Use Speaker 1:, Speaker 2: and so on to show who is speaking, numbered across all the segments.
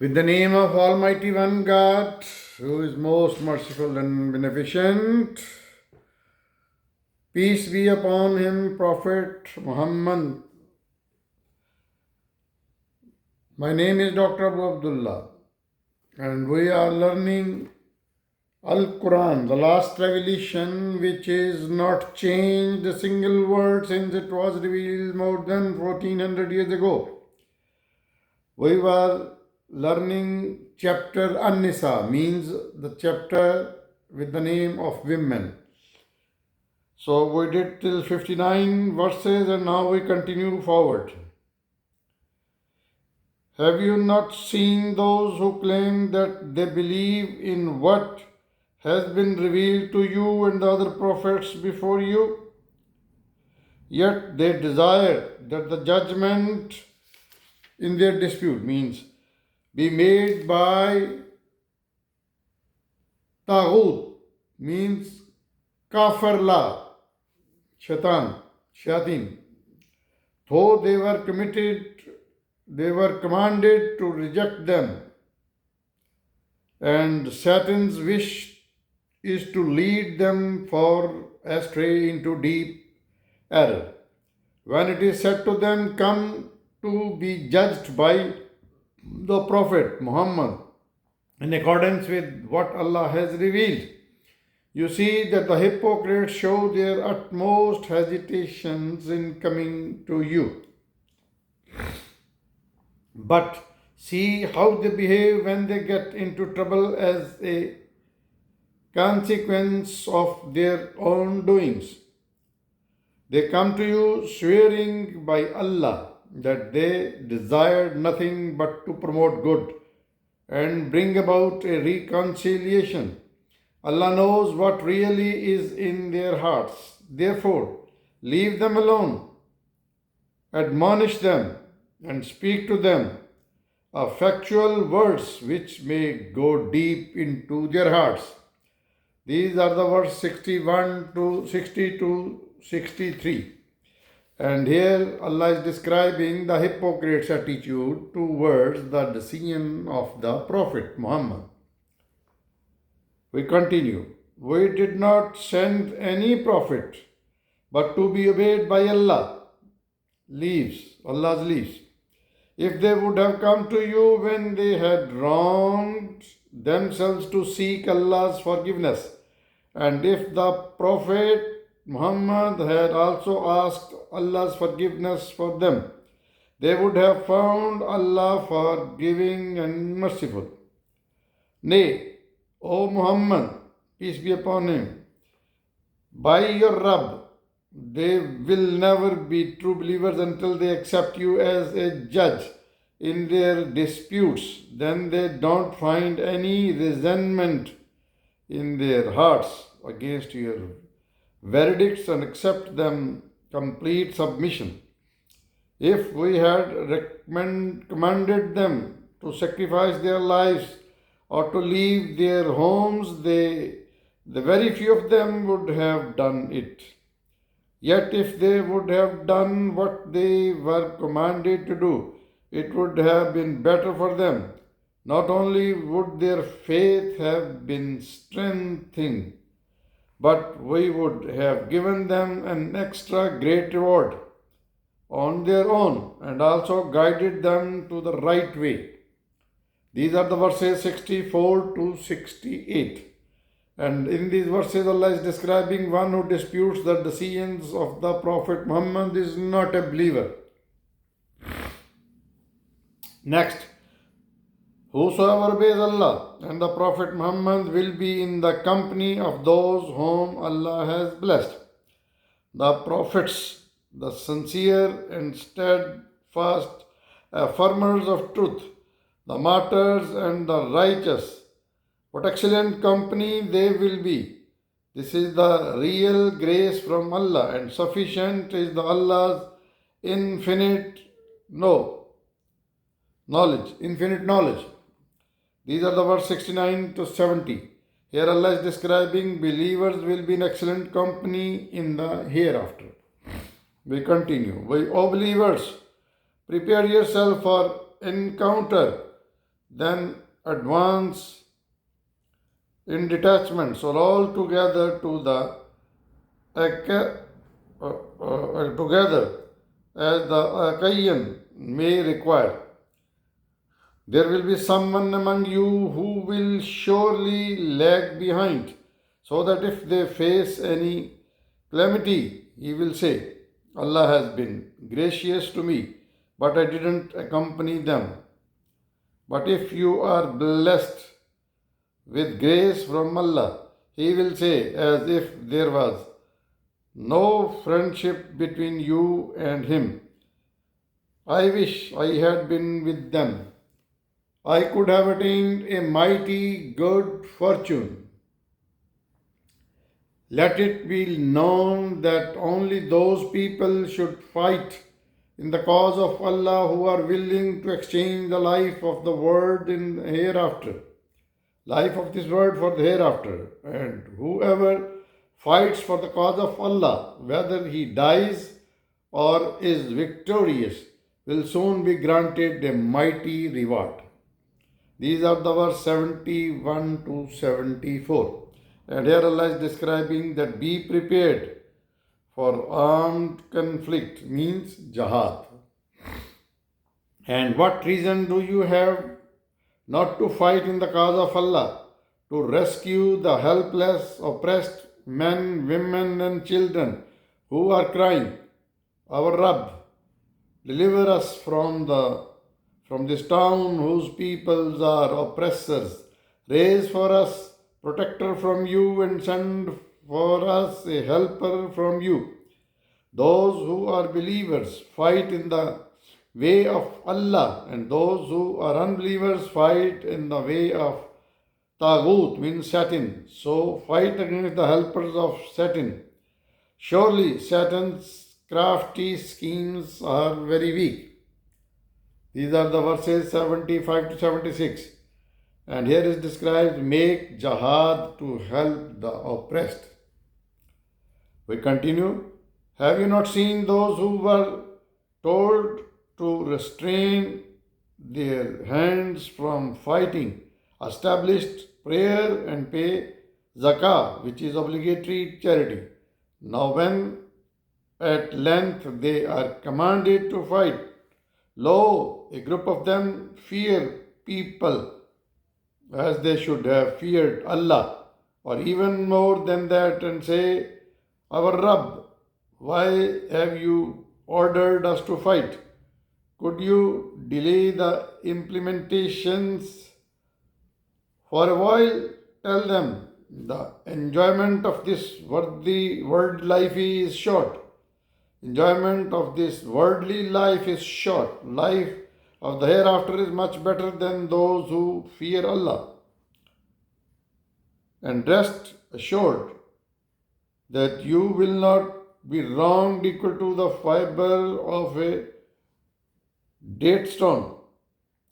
Speaker 1: With the name of Almighty One God, who is most merciful and beneficent, peace be upon him, Prophet Muhammad. My name is Dr. Abu Abdullah, and we are learning Al-Quran, the last revelation, which is not changed a single word since it was revealed more than 1400 years ago. We were learning chapter AlNisa, means the chapter with the name of women. So we did till 59 verses and now we continue forward. Have you not seen those who claim that they believe in what has been revealed to you and the other prophets before you? Yet they desire that the judgment in their dispute means be made by Taghut, means kafirla, shaitan, shayateen. Though they were commanded to reject them, and Satan's wish is to lead them astray into deep error. When it is said to them, come to be judged by the Prophet Muhammad in accordance with what Allah has revealed, you see that the hypocrites show their utmost hesitations in coming to you. But see how they behave when they get into trouble as a consequence of their own doings. They come to you swearing by Allah that they desired nothing but to promote good and bring about a reconciliation. Allah knows what really is in their hearts. Therefore, leave them alone, admonish them, and speak to them factual words which may go deep into their hearts. These are the verse 61 to 60 to 63. And here Allah is describing the hypocrites' attitude towards the decision of the Prophet Muhammad. We continue. We did not send any prophet but to be obeyed by Allah's leaves. If they would have come to you when they had wronged themselves to seek Allah's forgiveness, and if the Prophet Muhammad had also asked Allah's forgiveness for them, they would have found Allah forgiving and merciful. Nay, O Muhammad, peace be upon him, by your Rabb, they will never be true believers until they accept you as a judge in their disputes. Then they don't find any resentment in their hearts against your verdicts and accept them complete submission. If we had commanded them to sacrifice their lives or to leave their homes, the very few of them would have done it. Yet if they would have done what they were commanded to do, it would have been better for them. Not only would their faith have been strengthened, but we would have given them an extra great reward on their own and also guided them to the right way. These are the verses 64 to 68. And in these verses, Allah is describing one who disputes the decisions of the Prophet Muhammad is not a believer. Next, whosoever obeys Allah and the Prophet Muhammad will be in the company of those whom Allah has blessed. The prophets, the sincere and steadfast affirmers of truth, the martyrs and the righteous. What excellent company they will be. This is the real grace from Allah, and sufficient is the Allah's infinite knowledge. These are the verse 69 to 70. Here Allah is describing believers will be in excellent company in the hereafter. We continue. O believers, prepare yourself for encounter then advance in detachments or all together to the together as the Achaean may require. There will be someone among you who will surely lag behind, so that if they face any calamity, he will say, Allah has been gracious to me, but I didn't accompany them. But if you are blessed with grace from Allah, he will say, as if there was no friendship between you and him. I wish I had been with them. I could have attained a mighty good fortune. Let it be known that only those people should fight in the cause of Allah who are willing to exchange the life of the world in the hereafter, life of this world for the hereafter. And whoever fights for the cause of Allah, whether he dies or is victorious, will soon be granted a mighty reward. These are the verse 71 to 74. And here Allah is describing that be prepared for armed conflict means jihad. And what reason do you have not to fight in the cause of Allah, to rescue the helpless, oppressed men, women, and children who are crying, Our Rabb, deliver us from this town whose peoples are oppressors. Raise for us protector from you and send for us a helper from you. Those who are believers fight in the way of Allah, and those who are unbelievers fight in the way of Taghut, means Satan. So fight against the helpers of Satan. Surely Satan's crafty schemes are very weak. These are the verses 75 to 76. And here is described, make jihad to help the oppressed. We continue. Have you not seen those who were told to restrain their hands from fighting, established prayer and pay zakah, which is obligatory charity? Now when at length they are commanded to fight, lo, a group of them fear people as they should have feared Allah, or even more than that, and say, Our Rabb, why have you ordered us to fight? Could you delay the implementations for a while? Tell them, the enjoyment of this worldly world life is short. Enjoyment of this worldly life is short. Life of the hereafter is much better than those who fear Allah. And rest assured that you will not be wronged equal to the fiber of a date stone.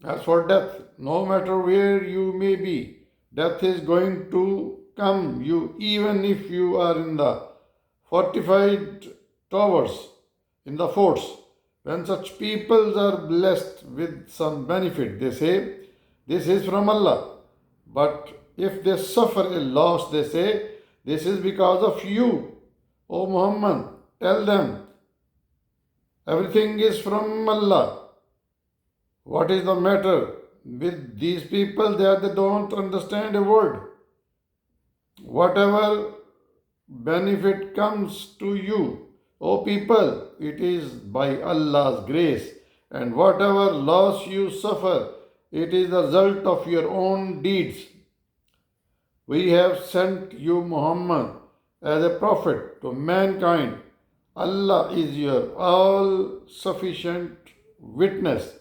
Speaker 1: As for death, no matter where you may be, death is going to come you even if you are in the fortified towers, in the forts. When such people are blessed with some benefit, they say, this is from Allah. But if they suffer a loss, they say, this is because of you. O Muhammad, tell them, everything is from Allah. What is the matter with these people that they don't understand a word? Whatever benefit comes to you, O people, it is by Allah's grace, and whatever loss you suffer, it is the result of your own deeds. We have sent you, Muhammad, as a prophet to mankind. Allah is your all-sufficient witness.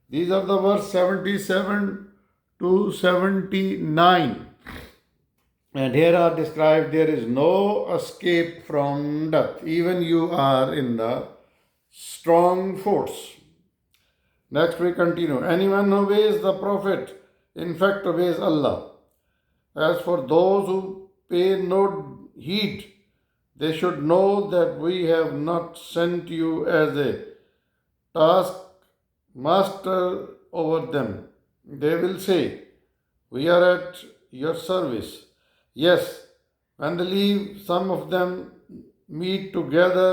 Speaker 1: These are the verse 77 to 79. And here are described, there is no escape from death, even you are in the strong force. Next we continue. Anyone who obeys the Prophet, in fact obeys Allah. As for those who pay no heed, they should know that we have not sent you as a taskmaster over them. They will say, "We are at your service." Yes, when they leave, some of them meet together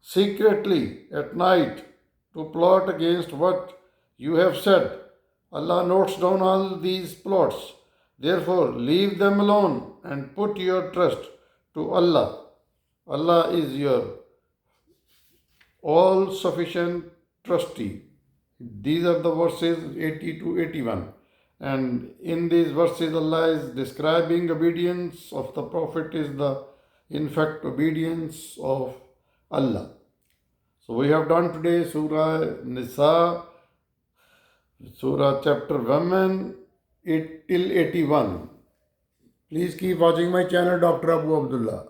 Speaker 1: secretly at night to plot against what you have said. Allah notes down all these plots. Therefore, leave them alone and put your trust to Allah. Allah is your all sufficient trustee. These are the verses 80 to 81. And in these verses, Allah is describing obedience of the Prophet is the, in fact, obedience of Allah. So we have done today Surah Nisa, Surah chapter 1 till 81. Please keep watching my channel, Dr. Abu Abdullah.